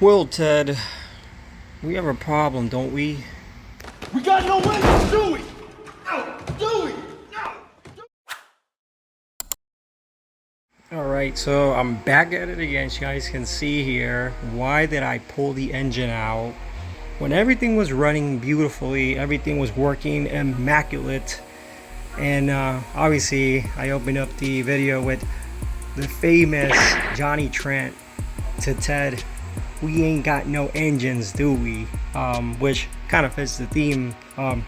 Well, Ted, we have a problem, don't we? We got no windows, do we? No, do we? No. Alright, so I'm back at it again. You guys can see here. Why did I pull the engine out? When everything was running beautifully, everything was working immaculate. And obviously, I opened up the video with the famous Johnny Trent to Ted. We ain't got no engines, do we? Which kind of fits the theme. One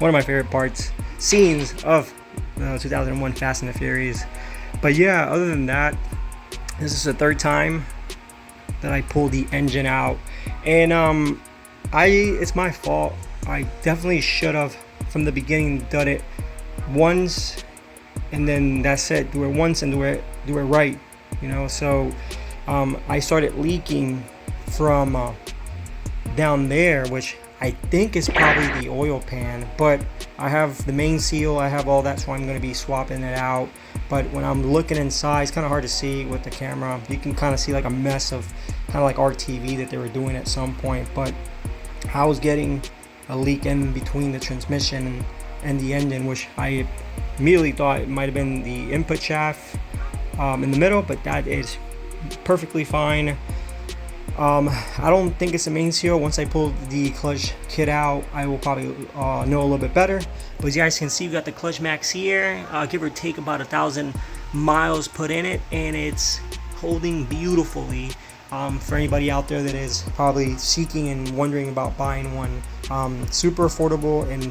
of my favorite scenes of 2001 Fast and the Furious. But yeah, other than that, this is the third time that I pulled the engine out, and it's my fault. I definitely should have from the beginning done it once, and then that's it. Do it once and do it right, you know. So I started leaking from down there, which I think is probably the oil pan, but I have the main seal, I have all that, so I'm going to be swapping it out. But when I'm looking inside, it's kind of hard to see with the camera. You can kind of see like a mess of kind of like RTV that they were doing at some point, but I was getting a leak in between the transmission and the engine, which I immediately thought it might have been the input shaft in the middle, but that is perfectly fine. I don't think it's a main seal. Once I pull the clutch kit out, I will probably know a little bit better. But as you guys can see, we got the clutch max here, give or take about 1,000 miles put in it, and it's holding beautifully. For anybody out there that is probably seeking and wondering about buying one, super affordable and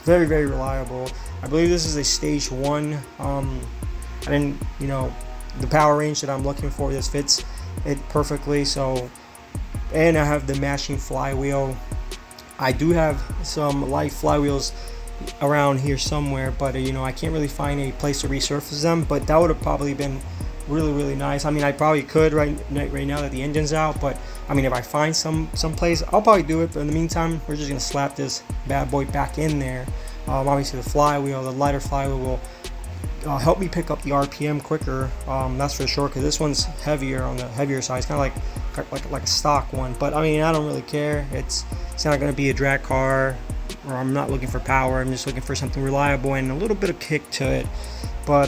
very, very reliable. I believe this is a stage 1. The power range that I'm looking for, this fits it perfectly. So, and I have the matching flywheel. I do have some light flywheels around here somewhere, but I can't really find a place to resurface them. But that would have probably been really, really nice. I mean, I probably could right now that the engine's out, but I mean, if I find some place, I'll probably do it. But in the meantime, we're just gonna slap this bad boy back in there. Obviously, the flywheel, the lighter flywheel, will help me pick up the RPM quicker. That's for sure, because this one's heavier, on the heavier side. It's kind of like a stock one, but I mean, I don't really care. It's not going to be a drag car, or I'm not looking for power. I'm just looking for something reliable and a little bit of kick to it. But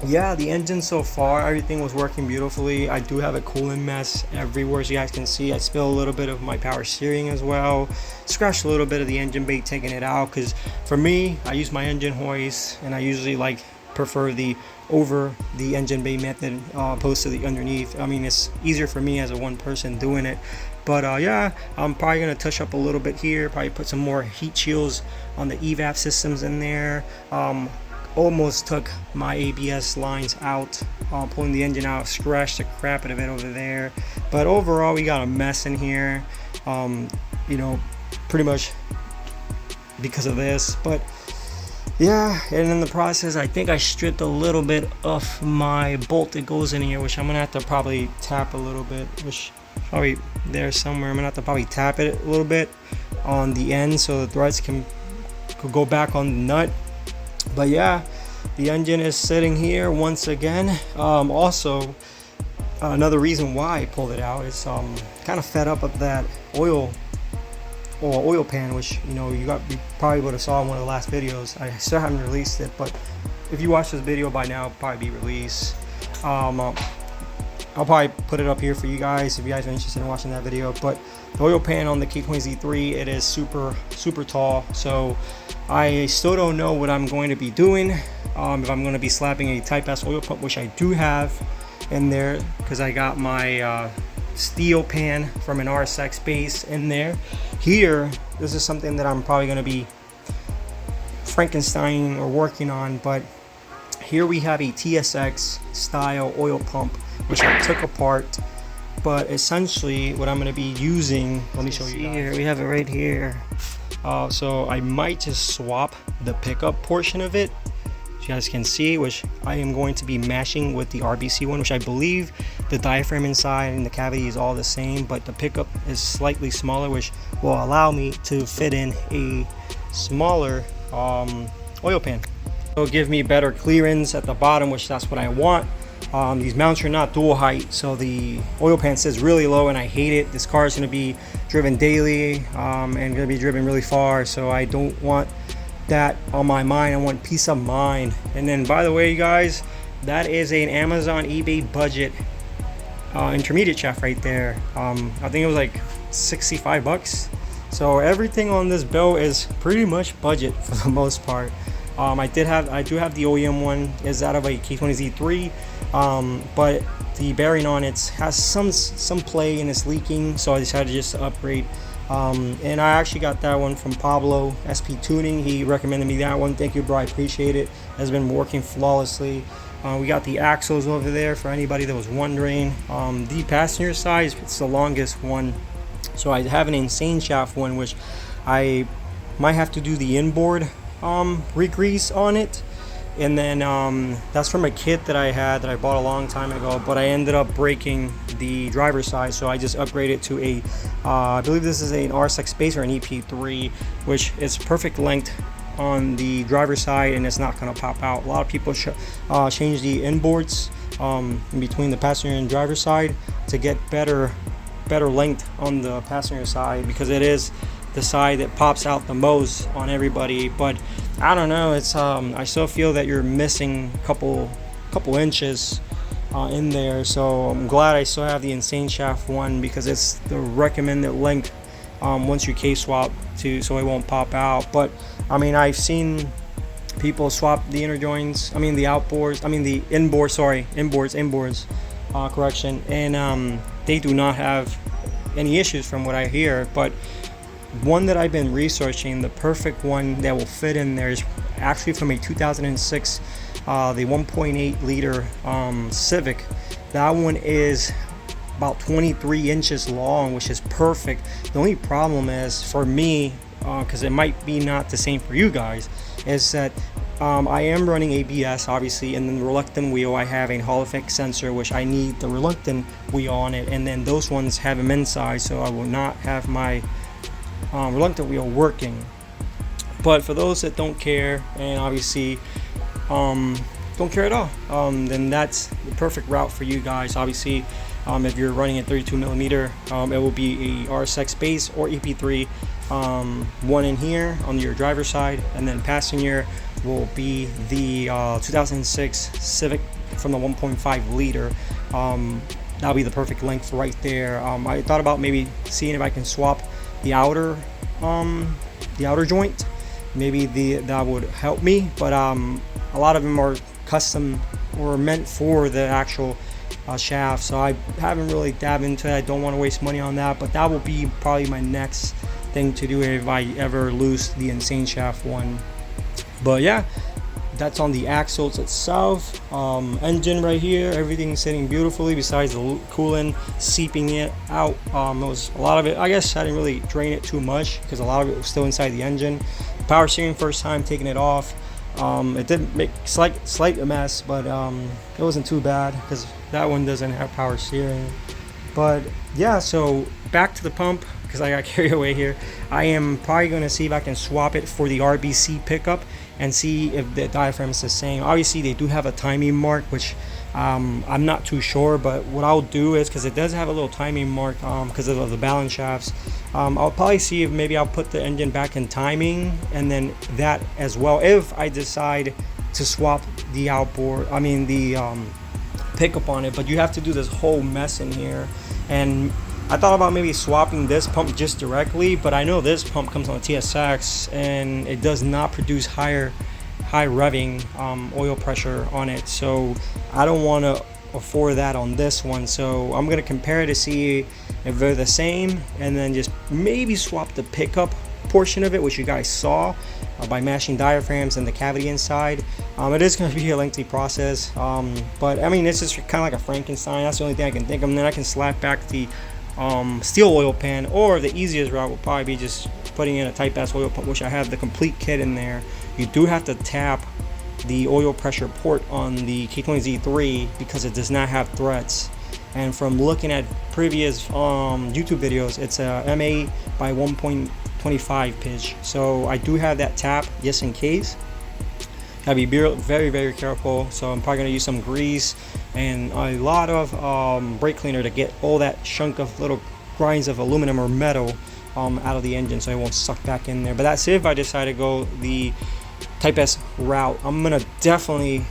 yeah, the engine so far, everything was working beautifully. I do have a coolant mess everywhere, as you guys can see. I spilled a little bit of my power steering as well. Scratched a little bit of the engine bay taking it out, because for me, I use my engine hoist, and I usually prefer the over the engine bay method opposed to the underneath. I mean, it's easier for me as a one person doing it. But yeah, I'm probably going to touch up a little bit here, probably put some more heat shields on the evap systems in there. Almost took my ABS lines out, pulling the engine out, scratched the crap out of it over there. But overall, we got a mess in here, pretty much because of this. But yeah, and in the process, I think I stripped a little bit of my bolt that goes in here, which I'm gonna have to probably tap a little bit, which probably there somewhere. I'm gonna have to probably tap it a little bit on the end so the threads could go back on the nut. But yeah, the engine is sitting here once again. Also, another reason why I pulled it out is kind of fed up of that oil pan, which you probably would have saw in one of the last videos. I still haven't released it, but if you watch this video by now, it'll probably be released. I'll probably put it up here for you guys if you guys are interested in watching that video. But the oil pan on the K20Z3, it is super, super tall. So I still don't know what I'm going to be doing. If I'm going to be slapping a Type S oil pump, which I do have in there, because I got my steel pan from an RSX base in there. Here, this is something that I'm probably going to be Frankenstein or working on. But here we have a TSX style oil pump, which I took apart. But essentially what I'm going to be using, let me show you guys. Here we have it right here. So I might just swap the pickup portion of it, as you guys can see, which I am going to be mashing with the RBC one, which I believe the diaphragm inside and the cavity is all the same, but the pickup is slightly smaller, which will allow me to fit in a smaller oil pan. It'll give me better clearance at the bottom, which that's what I want. These mounts are not dual height, so the oil pan sits really low, and I hate it. This car is going to be driven daily and going to be driven really far, so I don't want that on my mind. I want peace of mind. And then, by the way, you guys, that is an Amazon eBay budget intermediate shaft right there. I think it was like 65 bucks. So everything on this belt is pretty much budget for the most part. I do have the OEM one, is out of a K20Z3, but the bearing on it has some play and it's leaking, so I decided just to upgrade. And I actually got that one from Pablo SP Tuning. He recommended me that one. Thank you, bro. I appreciate it. Has been working flawlessly. We got the axles over there for anybody that was wondering. The passenger side, it's the longest one, so I have an insane shaft one, which I might have to do the inboard re-grease on it. And then that's from a kit that I had that I bought a long time ago, but I ended up breaking the driver's side, so I just upgraded to a I believe this is an RSX base or an EP3, which is perfect length on the driver's side and it's not going to pop out. A lot of people change the inboards in between the passenger and driver's side to get better length on the passenger side, because it is the side that pops out the most on everybody. But I don't know, it's I still feel that you're missing a couple inches in there, so I'm glad I still have the insane shaft one, because it's the recommended length once you case swap so it won't pop out. But I mean, I've seen people swap the inner joints, the outboards, the inboards, correction, and they do not have any issues from what I hear. But one that I've been researching, the perfect one that will fit in there, is actually from a 2006 the 1.8 liter Civic. That one is about 23 inches long, which is perfect. The only problem is for me, because it might be not the same for you guys, is that I am running ABS obviously, and then the reluctant wheel, I have a Hall effect sensor, which I need the reluctant wheel on it, and then those ones have them inside, so I will not have my reluctant wheel working. But for those that don't care, and obviously don't care at all, then that's the perfect route for you guys. Obviously, if you're running a 32mm, it will be a RSX base or EP3, one in here on your driver's side, and then passenger will be the 2006 Civic from the 1.5 liter. That'll be the perfect length right there. I thought about maybe seeing if I can swap the outer joint. Maybe that would help me, but a lot of them are custom or meant for the actual shaft, so I haven't really dabbed into it. I don't want to waste money on that, but that will be probably my next thing to do if I ever lose the insane shaft one. But yeah, that's on the axles itself. Engine right here, everything's sitting beautifully besides the coolant seeping it out. It was a lot of it, I guess I didn't really drain it too much because a lot of it was still inside the engine. Power steering, first time taking it off. It did make slight mess, but it wasn't too bad because that one doesn't have power steering. But yeah, so back to the pump, because I got carried away here. I am probably going to see if I can swap it for the RBC pickup and see if the diaphragm is the same. Obviously they do have a timing mark, which I'm not too sure, but what I'll do is, because it does have a little timing mark because of the balance shafts, I'll probably see if maybe I'll put the engine back in timing, and then that as well, if I decide to swap the outboard, the pickup on it. But you have to do this whole mess in here, and I thought about maybe swapping this pump just directly, but I know this pump comes on a TSX and it does not produce high revving oil pressure on it, so I don't want to afford that on this one. So I'm going to compare it to see if they're the same, and then just maybe swap the pickup portion of it, which you guys saw by mashing diaphragms and the cavity inside. It is going to be a lengthy process, but I mean, it's just kind of like a Frankenstein. That's the only thing I can think of. And then I can slap back the steel oil pan, or the easiest route will probably be just putting in a type S oil pump, which I have the complete kit in there. You do have to tap the oil pressure port on the K20Z3 because it does not have threads, and from looking at previous YouTube videos, it's a M8 by 1.25 pitch, so I do have that tap just in case. gotta be very, very careful. So I'm probably gonna use some grease and a lot of brake cleaner to get all that chunk of little grinds of aluminum or metal out of the engine, so it won't suck back in there. But that's if I decide to go the Type S route. I'm gonna definitely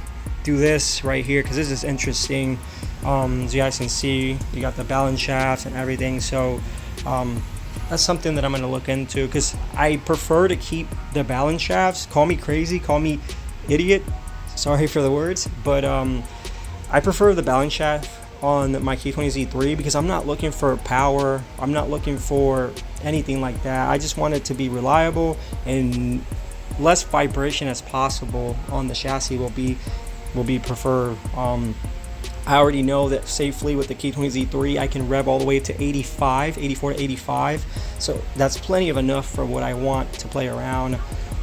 do this right here because this is interesting. As you guys can see, you got the balance shafts and everything, so that's something that I'm gonna look into, because I prefer to keep the balance shafts. Call me crazy, call me idiot, sorry for the words, but I prefer the balance shaft on my K20Z3 because I'm not looking for power, I'm not looking for anything like that. I just want it to be reliable, and less vibration as possible on the chassis will be preferred. I already know that safely with the K20Z3 I can rev all the way to 84 to 85, so that's plenty of enough for what I want to play around.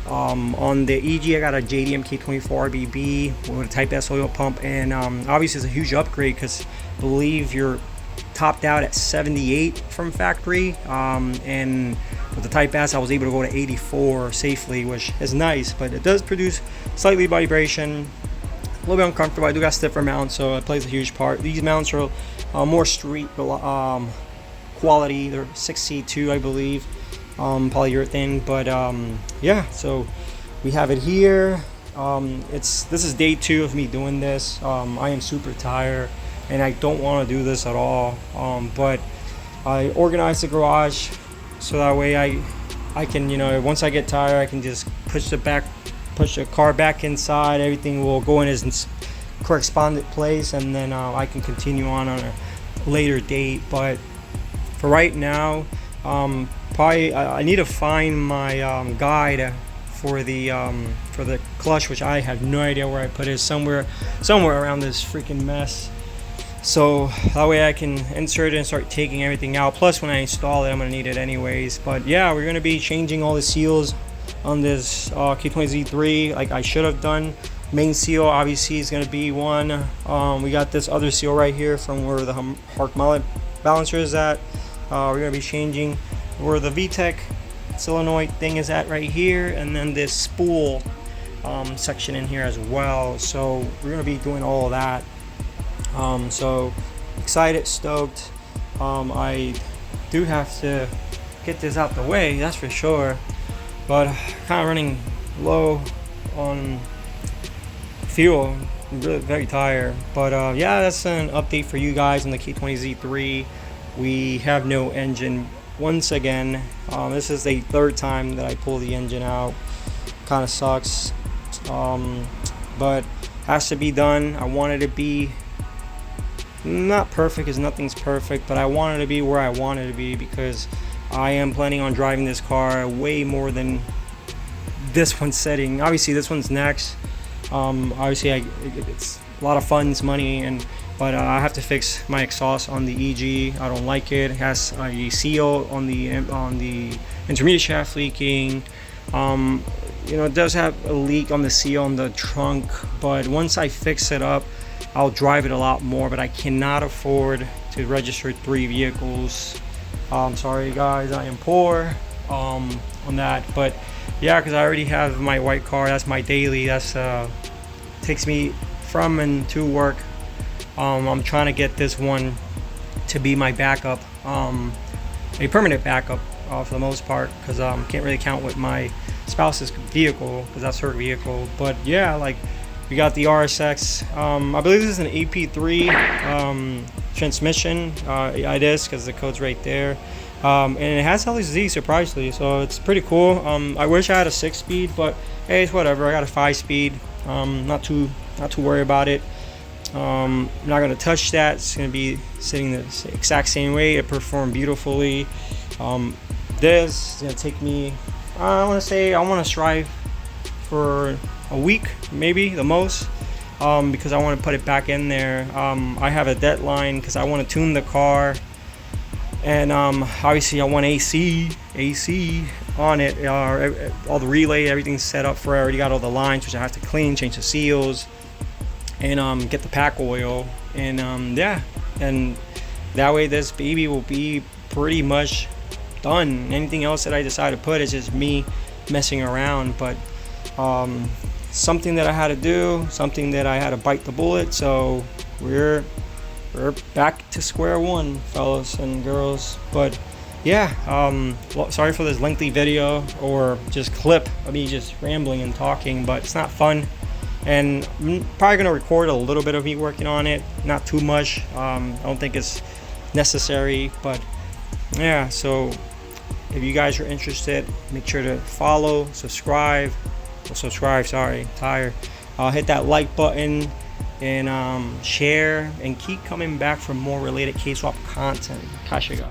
On the EG, I got a JDM K24 RBB with a Type S oil pump, and obviously it's a huge upgrade because I believe you're topped out at 78 from factory, and with the Type S I was able to go to 84 safely, which is nice, but it does produce slightly vibration, a little bit uncomfortable. I do got stiffer mounts, so it plays a huge part. These mounts are more street quality. They're 6C2, I believe, polyurethane. But yeah, so we have it here. This is day 2 of me doing this. I am super tired and I don't want to do this at all, but I organized the garage so that way I can, you know, once I get tired I can just push the car back inside. Everything will go in its correspondent place, and then I can continue on a later date. But for right now, probably I need to find my guide for the clutch, which I have no idea where I put it. Somewhere around this freaking mess. So that way I can insert it and start taking everything out. Plus when I install it, I'm gonna need it anyways. But yeah, we're gonna be changing all the seals on this K20Z3 like I should have done. Main seal obviously is gonna be one. We got this other seal right here from where the Hark mullet balancer is at. We're gonna be changing where the VTEC solenoid thing is at right here, and then this spool section in here as well. So we're gonna be doing all of that. So excited, stoked. I do have to get this out the way, that's for sure, but kind of running low on fuel. I'm really very tired, but yeah, that's an update for you guys on the K20Z3. We have no engine once again. This is the 3rd time that I pull the engine out. Kind of sucks, but has to be done. I wanted to be not perfect, because nothing's perfect, but I wanted to be where I wanted to be, because I am planning on driving this car way more than this one's setting. Obviously this one's next. Obviously it's a lot of funds, money, but I have to fix my exhaust on the EG. I don't like it. It has a seal on the intermediate shaft leaking. You know, it does have a leak on the seal on the trunk, but once I fix it up I'll drive it a lot more. But I cannot afford to register 3 vehicles. Sorry guys, I am poor on that. But yeah, because I already have my white car. That's my daily. That's takes me from and to work. I'm trying to get this one to be my backup, a permanent backup for the most part, because can't really count with my spouse's vehicle because that's her vehicle. But yeah, like, we got the RSX. I believe this is an AP3 transmission. It is, because the code's right there. And it has LSD, surprisingly, so it's pretty cool. I wish I had a 6-speed, but hey, it's whatever. I got a 5-speed. Not too worried about it. I'm not gonna touch that. It's gonna be sitting the exact same way. It performed beautifully. This is gonna take me, I want to strive for a week, maybe the most, because I want to put it back in there. I have a deadline because I want to tune the car, and obviously I want AC on it. All the relay, everything's set up for it. I already got all the lines, which I have to clean, change the seals, and get the pack oil, and yeah, and that way this baby will be pretty much done. Anything else that I decide to put is just me messing around. But something that I had to do, something that I had to bite the bullet. So we're back to square one, fellas and girls. But yeah, well, sorry for this lengthy video or just clip of me just rambling and talking, but it's not fun. And I'm probably gonna record a little bit of me working on it, not too much. I don't think it's necessary, but yeah. So if you guys are interested, make sure to follow, subscribe. Sorry, tired. Hit that like button and share, and keep coming back for more related K-swap content. Kasha.